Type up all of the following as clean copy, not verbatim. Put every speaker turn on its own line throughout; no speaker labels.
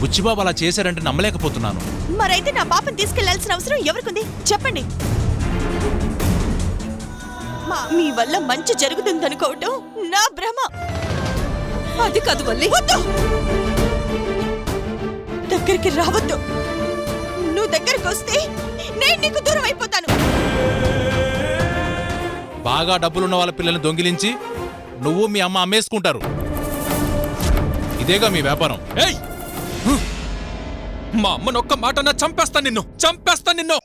బుచ్చిబాబు అలా చేశారంటే నమ్మలేకపోతున్నాను.
మరైతే నా పాపని తీసుకెళ్లాల్సిన అవసరం ఎవరికుంది చెప్పండి. మీ వల్ల మంచి జరుగుతుందనుకోవటం నా భ్రమ.
అది కాదు వల్లి.
దగ్గరికి రావద్దు. నువ్వు దగ్గరికి వస్తే నేను నీకు దూరం అయిపోతాను.
బాగా డబ్బులున్న వాళ్ళ పిల్లల్ని దొంగిలించి నువ్వు మీ అమ్మ అమ్మేసుకుంటారు. ఇదేగా మీ వ్యాపారం.
ఏయ్, మా అమ్మనొక్క మాట చంపేస్తా నిన్ను.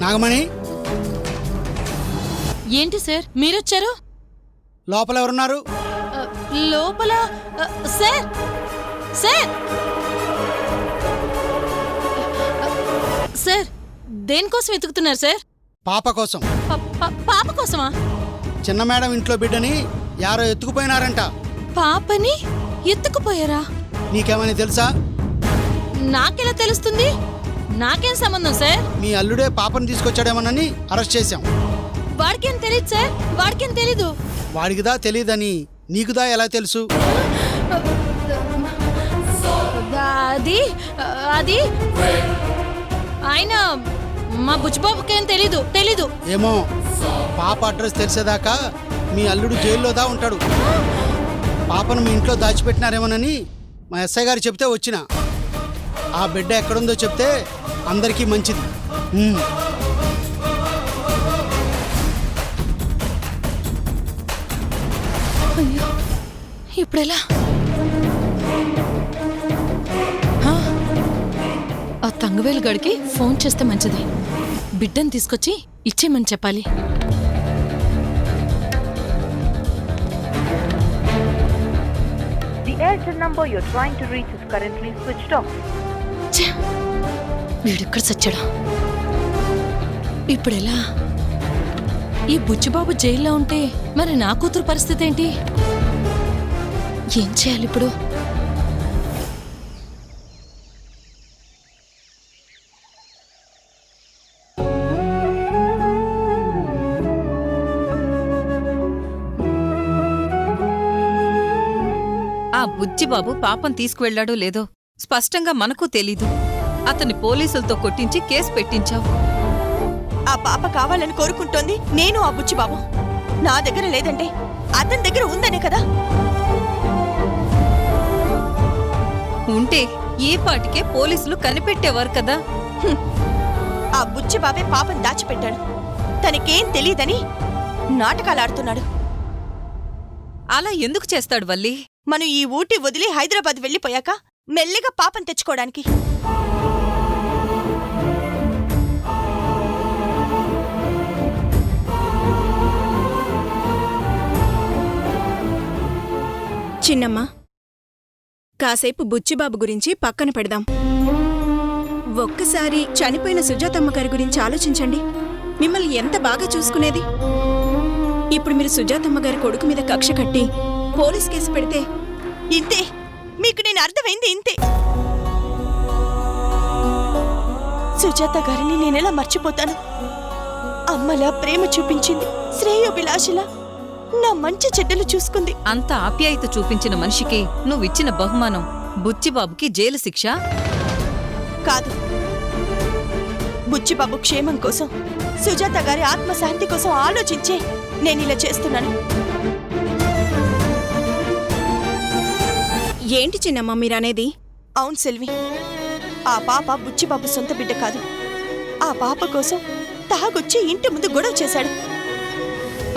నాగమణి,
ఏంటి సార్ మీరొచ్చారు?
లోపల ఎవరున్నారు?
లోపల సార్ సార్ సార్ దేనికోసం వెతుకుతున్నారు సార్?
పాప కోసం.
పాప కోసమా?
చిన్న మేడం ఇంట్లో బిడ్డని యారో ఎత్తుకుపోయినారంట.
పాపని ఎత్తుకుపోయారా?
నీకేమని తెలుసా?
నాకెలా తెలుస్తుంది? నాకేం సంబంధం సార్?
మీ అల్లుడే పాపను తీసుకొచ్చాడేమోనని అరెస్ట్ చేశాం.
వాడికేం తెలీదు సార్, వాడికేం తెలీదు.
వాడికిదా తెలీదని నీకుదా ఎలా తెలుసు?
అది అది ఆయన మా బుచ్చిబాబుకేం తెలీదు.
ఏమో, పాప అడ్రస్ తెలిసేదాకా మీ అల్లుడు జైల్లోదా ఉంటాడు. పాపను మీ ఇంట్లో దాచిపెట్టినారేమోనని మా ఎస్ఐ గారు చెప్తే వచ్చిన. ఆ బిడ్డ ఎక్కడుందో చెప్తే అందరికీ మంచిది.
అయ్యో, ఇప్పుడెలా? ఆ తంగవేలు గడికి ఫోన్ చేస్తే మంచిది. బిడ్డను తీసుకొచ్చి ఇచ్చేయమని చెప్పాలి.
The Airtel number you're trying to reach is currently switched off.
వీడెక్కడ సచ్చాడా? ఇప్పుడెలా? ఈ బుచ్చిబాబు జైల్లో ఉంటే మరి నా కూతురు పరిస్థితి ఏంటి? ఏం చేయాలి ఇప్పుడు?
ఆ బుచ్చిబాబు పాపం తీసుకువెళ్లాడో లేదో స్పష్టంగా మనకు తెలీదు. అతన్ని పోలీసులతో కొట్టించి కేసు పెట్టించావు.
ఆ పాప కావాలని కోరుకుంటోంది నేను, ఆ బుచ్చిబాబు. నా దగ్గర లేదంటే అతని దగ్గర ఉందనే కదా.
ఉంటే ఈ పాటికే పోలీసులు కనిపెట్టేవారు కదా.
ఆ బుచ్చిబాబే పాపం దాచిపెట్టాడు. తనకేం తెలియదని నాటకాలాడుతున్నాడు.
అలా ఎందుకు చేస్తాడు వల్లి?
మనం ఈ ఊటి వదిలి హైదరాబాద్ వెళ్ళిపోయాక మెల్లిగా పాపం తెచ్చుకోవడానికి.
చిన్నమ్మ, కాసేపు బుచ్చిబాబు గురించి పక్కన పెడదాం. ఒక్కసారి చనిపోయిన సుజాతమ్మ గారి గురించి ఆలోచించండి. మిమ్మల్ని ఎంత బాగా చూసుకునేది. ఇప్పుడు మీరు సుజాతమ్మ గారి కొడుకు మీద కక్ష కట్టి పోలీస్ కేసు పెడితే
ఇంతే. మీకు నేను అర్థమైంది ఇంతే. సుజాత గారిని నేనెలా మర్చిపోతాను? అమ్మలా ప్రేమ చూపించింది, శ్రేయోభిలాషిలా నా మంచి చెడ్డలు చూసుకుంది.
అంత ఆప్యాయత చూపించిన మనిషికి నువ్విచ్చిన బహుమానం బుచ్చిబాబుకి జైలు శిక్ష
కాదు. బుచ్చిబాబు క్షేమం కోసం, సుజాత గారి ఆత్మశాంతి కోసం ఆలోచించే నేనిలా చేస్తున్నాను.
ఏంటి చిన్నమ్మ మీరనేది?
అవును సెల్వి, ఆ పాప బుచ్చిబాబు సొంత బిడ్డ కాదు. ఆ పాప కోసం తాగొచ్చి ఇంటి ముందు గొడవ చేశాడు.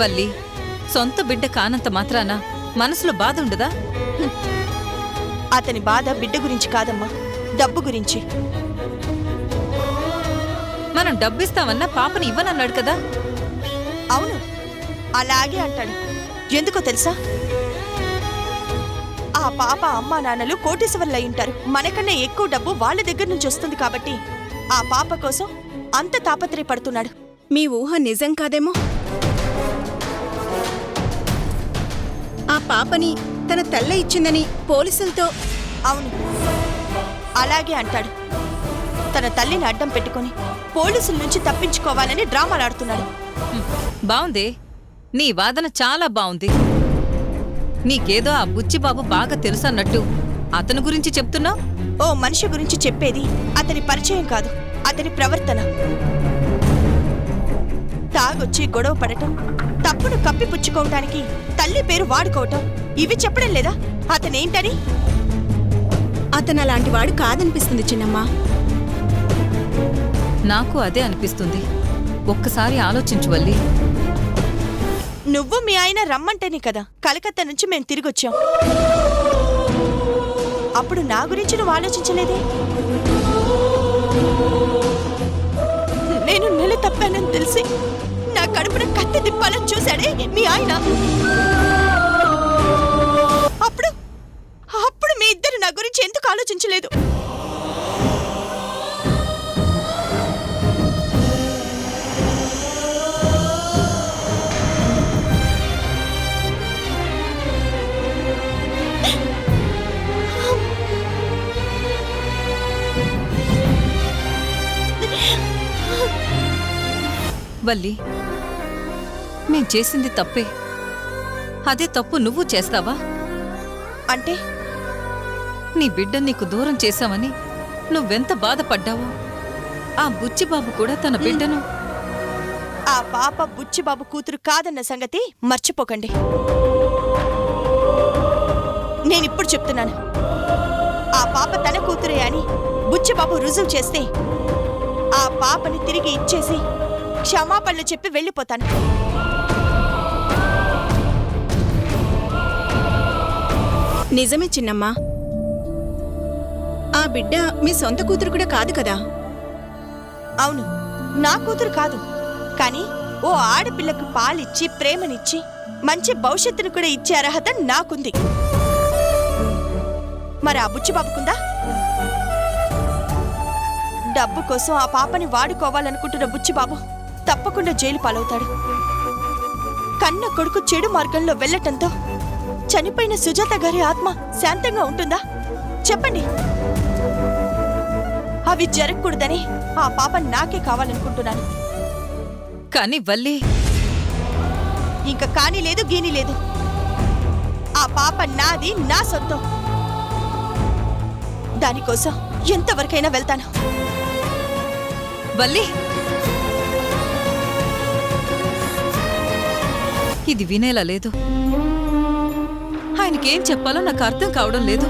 వల్లి, సొంత బిడ్డ కానంత మాత్రాన మనసులో బాధ ఉండదా?
అతని బాధ బిడ్డ గురించి కాదమ్మా, డబ్బు గురించి.
మనం డబ్బిస్తామన్నా పాపని ఇవ్వనన్నాడు కదా.
అవును, అలాగే అంటాడు. ఎందుకో తెలుసా? ఆ పాప అమ్మా నాన్నలు కోటీశ్వర్లయ్యుంటారు. మనకన్నా ఎక్కువ డబ్బు వాళ్ళ దగ్గర నుంచి వస్తుంది కాబట్టి ఆ పాప కోసం అంత తాపత్రయపడుతున్నాడు.
మీ ఊహ నిజం కాదేమో. ఆ పాపని తన తల్ల ఇచ్చిందని పోలీసులతో.
అవును, అలాగే అంటాడు. తన తల్లిని అడ్డం పెట్టుకొని పోలీసుల నుంచి తప్పించుకోవాలని డ్రామాలాడుతున్నాడు.
బావుంది, నీ వాదన చాలా బావుంది. నీకేదో ఆ బుచ్చిబాబు బాగా తెలుసన్నట్టు అతని గురించి చెప్తున్నావు.
ఓ మనిషి గురించి చెప్పేది అతని పరిచయం కాదు, అతని ప్రవర్తన. తాగొచ్చి గొడవ పడటం, తప్పును కప్పిపుచ్చుకోవటానికి తల్లి పేరు వాడుకోవటం, ఇవి చెప్పడం లేదా అతనేంటని?
అతను అలాంటి వాడు కాదనిపిస్తుంది చిన్నమ్మా.
నాకు అదే అనిపిస్తుంది. ఒక్కసారి ఆలోచించు వల్లి.
నువ్వు మీ ఆయన రమ్మంటేనే కదా కలకత్తా నుంచి మేము తిరిగొచ్చాం. అప్పుడు నా గురించి నువ్వు ఆలోచించలేదే? నేను నెల తప్పానని తెలిసి నా కడుపున కత్తి తిప్పాలని చూశాడే మీ ఆయన. అప్పుడు మీ ఇద్దరు నా గురించి ఎందుకు ఆలోచించలేదు?
వల్లి, మేం చేసింది తప్పే. అదే తప్పు నువ్వు చేస్తావా?
అంటే
నీ బిడ్డ నీకు దూరం చేశామని నువ్వెంత బాధపడ్డావో ఆ బుచ్చిబాబు కూడా తన బిడ్డను.
ఆ పాప బుచ్చిబాబు కూతురు కాదన్న సంగతి మర్చిపోకండి. నేనిప్పుడు చెప్తున్నాను, ఆ పాప తన కూతురే అని బుచ్చిబాబు రుజువు చేస్తే ఆ పాపని తిరిగి ఇచ్చేసి క్షమాపణలు చెప్పి వెళ్ళిపోతాను.
నిజమే చిన్నమ్మా. ఆ బిడ్డ మీ సొంత కూతురు కూడా కాదు కదా.
అవును, నా కూతురు కాదు. కానీ ఓ ఆడపిల్లకు పాలిచ్చి ప్రేమనిచ్చి మంచి భవిష్యత్తును కూడా ఇచ్చే అర్హత నాకుంది. మరి ఆ బుచ్చిబాబుకుందా? డబ్బు కోసం ఆ పాపని వాడుకోవాలనుకుంటున్న బుచ్చిబాబు తప్పకుండా జైలు పాలవుతాడు. కన్న కొడుకు చెడు మార్గంలో వెళ్లటంతో చనిపోయిన సుజాత గారి ఆత్మ శాంతంగా ఉంటుందా? చెప్పండి. అవి జరగకూడదని ఆ పాప నాకే కావాలనుకుంటున్నాను.
కానీ వల్లి,
ఇంకా కానీ లేదు, గీని లేదు. ఆ పాప నాది, నా సొంతం. దానికోసం ఎంతవరకైనా వెళ్తాను.
వల్లి, ఇది వినేలా లేదు. ఆయనకేం చెప్పాలో నాకు అర్థం కావడం లేదు.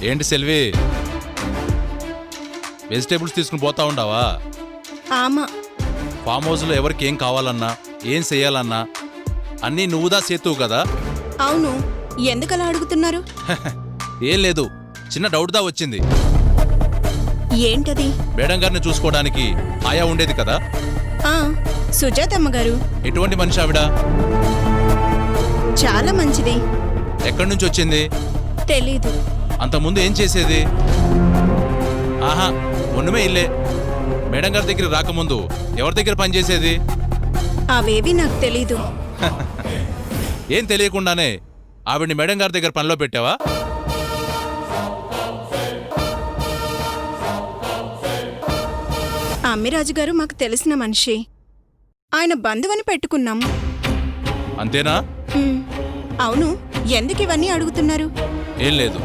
ఏంటి సెల్వి, వెజిటేబుల్స్ తీసుకుని పోతా ఉండావా?
ఆమా.
ఫామ్ హౌస్లో ఎవరికి ఏం కావాలన్నా ఏం చెయ్యాలన్నా అన్నీ నువ్వుదా సేతువు కదా.
అవును, ఎందుకలా అడుగుతున్నారు?
ఏం లేదు, చిన్న డౌట్దా వచ్చింది.
ఏంటది?
మేడం గారిని చూసుకోవడానికి ఆయా ఉండేది కదా.
సుజాతమ్మ గారు.
ఎటువంటి మనిషి ఆవిడ?
చాలా మంచిది.
ఎక్కడి నుంచి వచ్చింది?
తెలీదు.
అంతకుముందు ఏం చేసేది? ఆహా, మొన్నమే ఇల్లే. మేడం గారి దగ్గర రాకముందు ఎవరి దగ్గర పనిచేసేది?
అవేవి నాకు తెలీదు.
ఏం తెలియకుండానే ఆవిడ్ని మేడం గారి దగ్గర పనిలో పెట్టావా?
అమ్మిరాజు గారు మాకు తెలిసిన మనిషి. ఆయన బంధువని పెట్టుకున్నాం.
అంతేనా?
అవును, ఎందుకు ఇవన్నీ అడుగుతున్నారు?
ఏం లేదు,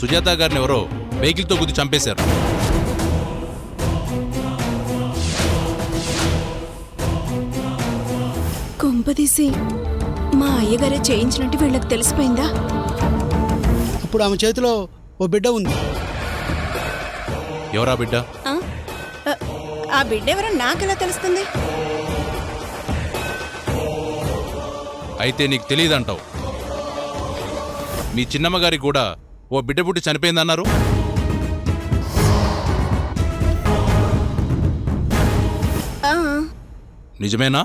సుజాత గారిని ఎవరో వెహికల్తో గుద్ది చంపేశారు.
కొంపదీసి మా అయ్యగారే చేయించినట్టు వీళ్ళకి తెలిసిపోయిందా?
అప్పుడు ఆమె చేతిలో ఓ బిడ్డ ఉంది.
ఎవరా బిడ్డ?
ఆ బిడ్డ ఎవరో నాకెలా తెలుస్తుంది?
అయితే నీకు తెలియదంటావు. మీ చిన్నమ్మ గారికి కూడా ఓ బిడ్డ పుట్టి చనిపోయిందన్నారు.
ఆ,
నిజమేనా?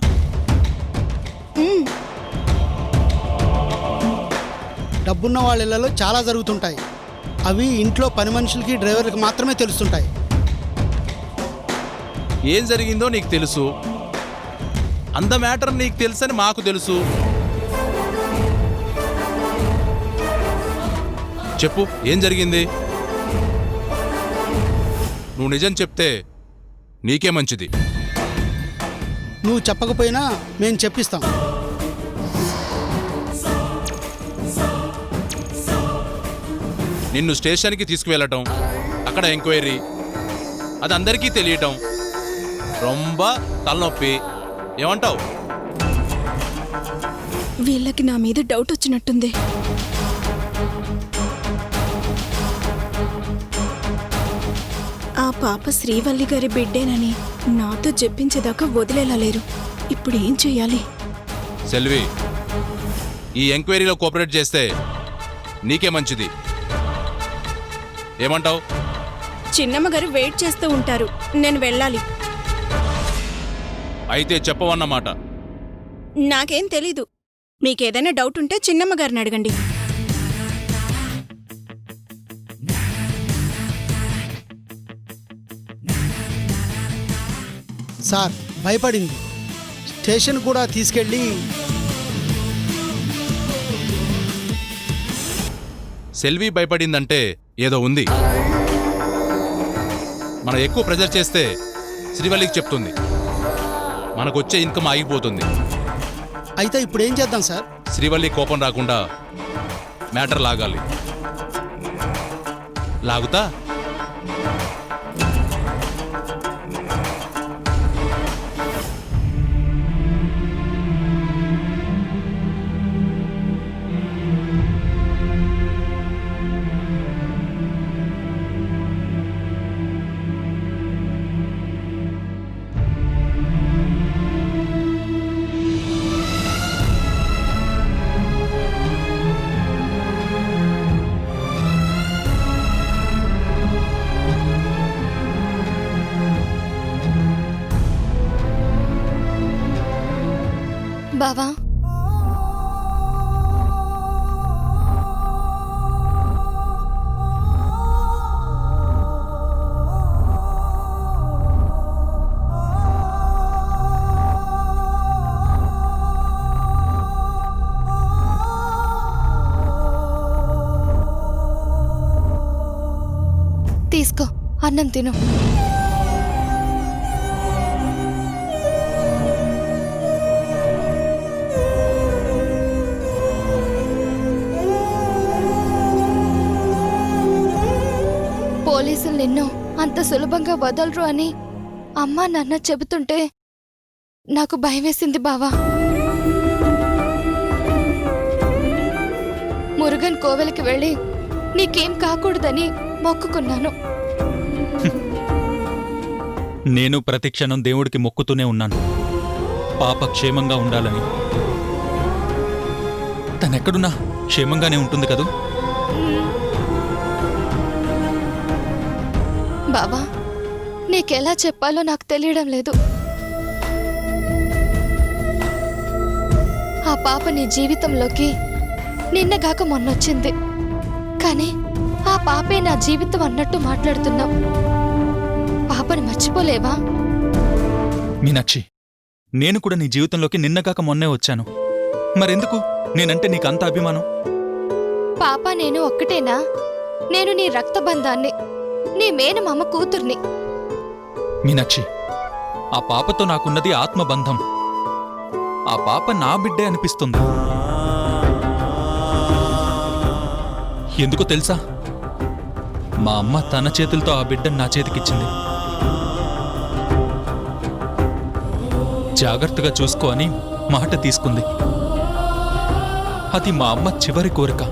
డబ్బున్న వాళ్ళ ఇళ్లలో చాలా జరుగుతుంటాయి. అవి ఇంట్లో పని మనుషులకి డ్రైవర్లకు మాత్రమే తెలుస్తుంటాయి.
ఏం జరిగిందో నీకు తెలుసు, అంత మ్యాటర్ నీకు తెలుసని మాకు తెలుసు. చెప్పు, ఏం జరిగింది? నువ్వు నిజం చెప్తే నీకే మంచిది.
నువ్వు చెప్పకపోయినా మేము చెప్పిస్తాం.
నిన్ను స్టేషన్కి తీసుకువెళ్ళటం, అక్కడ ఎంక్వైరీ, అది అందరికీ తెలియటం రొంబ తలనొప్పి. ఏమంటావు?
వీళ్ళకి నా మీద డౌట్ వచ్చినట్టుంది. ఆ పాప శ్రీవల్లి గారి బిడ్డేనని నాతో చెప్పించేదాకా వదిలేలా లేరు. ఇప్పుడు ఏం చెయ్యాలి?
సెల్వి, ఈ ఎంక్వైరీలో కోఆపరేట్ చేస్తే నీకే మంచిది. ఏమంటావు?
చిన్నమ్మ గారు వెయిట్ చేస్తూ ఉంటారు. నేను వెళ్ళాలి.
అయితే చెప్పవన్నమాట.
నాకేం తెలీదు. మీకేదైనా డౌట్ ఉంటే చిన్నమ్మ గారిని అడగండి.
సార్ భయపడింది. స్టేషన్ కూడా తీసుకెళ్ళి
సెల్వి భయపడిందంటే ఏదో ఉంది. మనం ఎక్కువ ప్రెజర్ చేస్తే శ్రీవల్లికి చెప్తుంది, మనకొచ్చే ఇన్కమ్ ఆగిపోతుంది.
అయితే ఇప్పుడు ఏం చేద్దాం సార్?
శ్రీవల్లి కోపం రాకుండా మ్యాటర్ లాగాలి. లాగుతా?
బావా, తీసుకో, అన్నం తిను. పోలీసులు నిన్ను అంత సులభంగా వదలరు అని అమ్మా నాన్న చెబుతుంటే నాకు భయమేసింది బావా. మురుగన్ కోవెలకి వెళ్ళి నీకేం కాకూడదని మొక్కుకున్నాను.
నేను ప్రతిక్షణం దేవుడికి మొక్కుతూనే ఉన్నాను, పాప క్షేమంగా ఉండాలని. తనెక్కడున్నా క్షేమంగానే ఉంటుంది కదూ?
బావా, నీకెలా చెప్పాలో నాకు తెలియడం లేదు. ఆ పాప నీ జీవితంలోకి నిన్నగాక మొన్నొచ్చింది, కానీ ఆ పాపే నా జీవితం అన్నట్టు మాట్లాడుతున్నావు. పాపని మర్చిపోలేవా?
మీనాక్షి, నేను కూడా నీ జీవితంలోకి నిన్నగాక మొన్నే వచ్చాను. మరెందుకు నేనంటే నీకంత అభిమానం?
పాప నేను ఒక్కటేనా? నేను నీ రక్తబంధాన్ని, నీ మేనమామ కూతుర్ని.
మీనాక్షి, ఆ పాపతో నాకున్నది ఆత్మబంధం. ఆ పాప నా బిడ్డే అనిపిస్తుంది. ఎందుకో తెలుసా? మా అమ్మ తన చేతులతో ఆ బిడ్డను నా చేతికిచ్చింది. జాగ్రత్తగా చూసుకో అని మాట తీసుకుంది. అది మా అమ్మ చివరి కోరిక.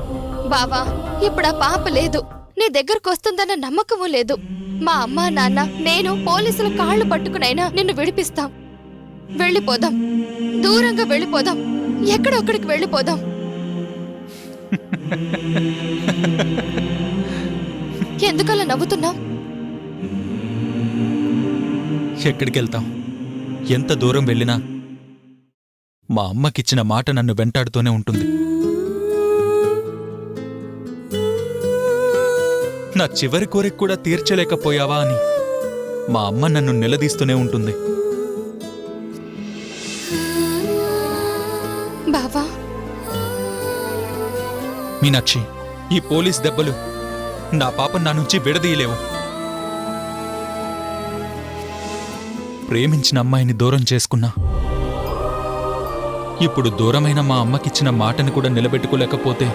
బావా, ఇప్పుడు ఆ పాప లేదు, నీ మీ దగ్గరకు వస్తుందన్న నమ్మకము లేదు. మా అమ్మా నాన్న నేను పోలీసుల కాళ్ళు పట్టుకునైనా నిన్ను విడిపిస్తాం. వెళ్ళిపోదాం, దూరంగా వెళ్ళిపోదాం, ఎక్కడొక్కడికి వెళ్ళిపోదాం. ఎందుకలా నవ్వుతున్నావు?
ఎక్కడికి వెళ్తాం? ఎంత దూరం వెళ్ళినా మా అమ్మకిచ్చిన మాట నన్ను వెంటాడుతూనే ఉంటుంది. నా చివరి కోరిక కూడా తీర్చలేకపోయావా అని మా అమ్మ నన్ను నిలదీస్తూనే ఉంటుంది.
బావా,
మీనాక్షి, ఈ పోలీస్ దెబ్బలు నా పాప నా నుంచి విడదీయలేవు. ప్రేమించిన అమ్మాయిని దూరం చేసుకున్నా. ఇప్పుడు దూరమైన మా అమ్మకిచ్చిన మాటని కూడా నిలబెట్టుకోలేకపోతే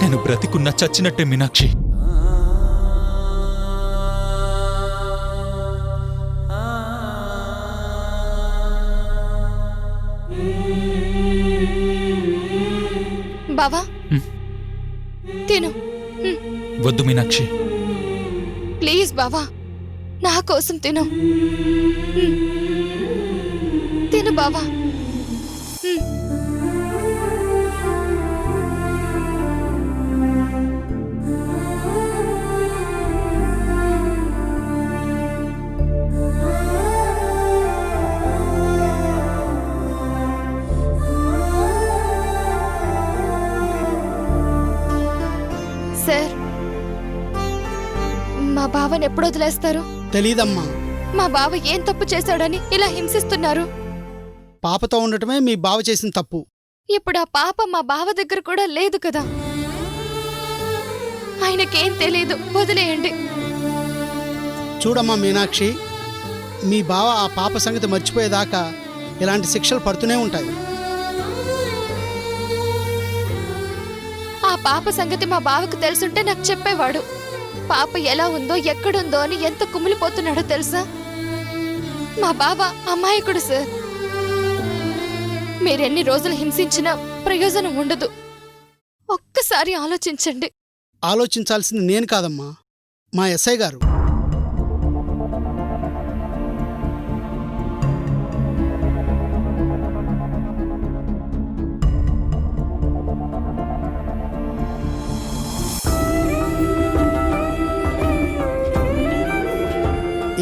నేను బ్రతికున్నా చచ్చినట్టే మీనాక్షి.
బావా తిను.
వద్దు మీనాక్షి,
ప్లీజ్ బావా, నా కోసం తిను. తిను బావా. సార్, మా బావని ఎప్పుడు వదిలేస్తారు?
తెలీదమ్మా.
మా బావ ఏం తప్పు చేశాడని ఇలా హింసిస్తున్నారు?
పాపతో ఉండటమే మీ బావ చేసిన తప్పు.
ఇప్పుడు ఆ పాప మా బావ దగ్గర కూడా లేదు కదా. ఆయనకేం తెలీదు, వదిలేయండి.
చూడమ్మా మీనాక్షి, మీ బావ ఆ పాప సంగతి మర్చిపోయేదాకా ఇలాంటి శిక్షలు పడుతూనే ఉంటాయి.
ఆ పాప సంగతి మా బావకు తెలుసుంటే నాకు చెప్పేవాడు. పాప ఎలా ఉందో ఎక్కడుందో అని ఎంత కుమిలిపోతున్నాడో తెలుసా? మా బావ అమాయకుడు సార్. మీరెన్ని రోజులు హింసించినా ప్రయోజనం ఉండదు. ఒక్కసారి ఆలోచించండి.
ఆలోచించాల్సింది నేను కాదమ్మా, మా ఎస్ఐ గారు.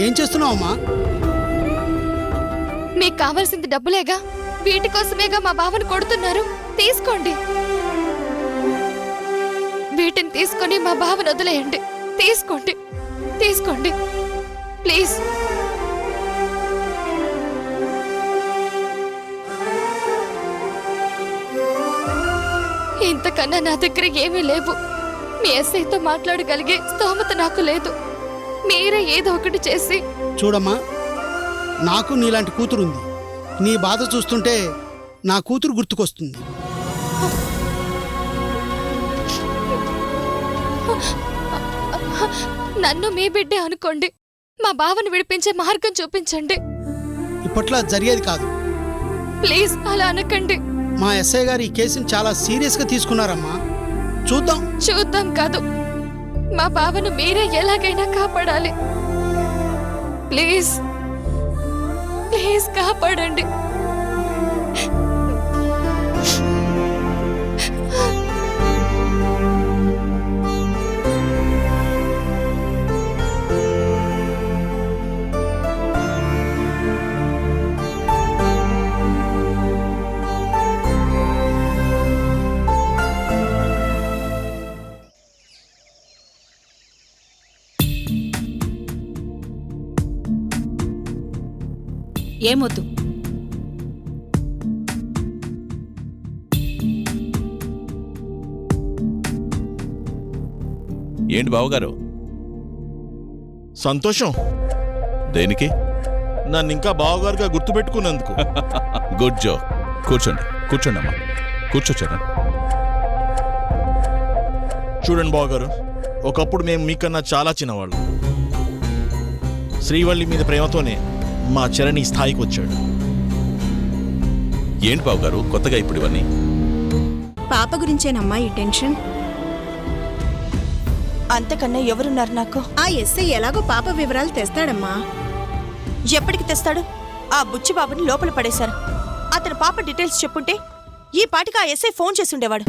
ఏం చేస్తున్నావమ్మా?
మీకు కావాల్సింది డబ్బులేగా, వీటి కోసమేగా మా బావను కొడుతున్నారు. తీసుకోండి, వీటిని తీసుకొని మా బావను వదిలేయండి. తీసుకోండి, తీసుకోండి ప్లీజ్. ఇంతకన్నా నా దగ్గర ఏమీ లేవు. మీ ఎస్ఐతో మాట్లాడగలిగే స్తోమత నాకు లేదు. మీరే ఏదో ఒకటి చేసి.
చూడమ్మా, నాకు నీలాంటి కూతురుంది. నీ బాధ చూస్తుంటే నా కూతురు గుర్తుకొస్తుంది.
నన్ను మీ బిడ్డే అనుకోండి. మా బావను విడిపించే మార్గం చూపించండి.
ఇప్పట్లో జరిగేది కాదు.
ప్లీజ్ అలా అనకండి.
మా ఎస్ఐ గారు ఈ కేసుని చాలా సీరియస్గా తీసుకున్నారమ్మా. చూద్దాం.
చూద్దాం కాదు, మా బావను మీరే ఎలాగైనా కాపాడాలి. ప్లీజ్ ప్లీజ్ కాపాడండి.
ఏమొద్దు.
ఏంటి బావగారు?
సంతోషం.
దేనికి?
నన్ను ఇంకా బావగారుగా గుర్తుపెట్టుకున్నందుకు.
గుడ్ జో. కూర్చోండి, కూర్చోండి అమ్మా, కూర్చోచ్చారా?
చూడండి బావగారు, ఒకప్పుడు మేము మీకన్నా చాలా చిన్నవాళ్ళు. శ్రీవల్లి మీద ప్రేమతోనే మా చరణ్ ఈ స్థాయికి వచ్చాడు.
ఏంటి బావగారు కొత్తగా ఇప్పుడు ఇవన్నీ?
పాప గురించేనమ్మా ఈ టెన్షన్.
అంతకన్నా ఎవరున్నారు నాకు?
ఆ ఎస్ఐ ఎలాగో పాప వివరాలు తెస్తాడమ్మా.
ఎప్పటికి తెస్తాడు? ఆ బుచ్చిబాబుని లోపల పడేశారు. అతని పాప డీటెయిల్స్ చెప్పుంటే ఈ పాటికి ఆ ఎస్ఐ ఫోన్ చేసి ఉండేవాడు.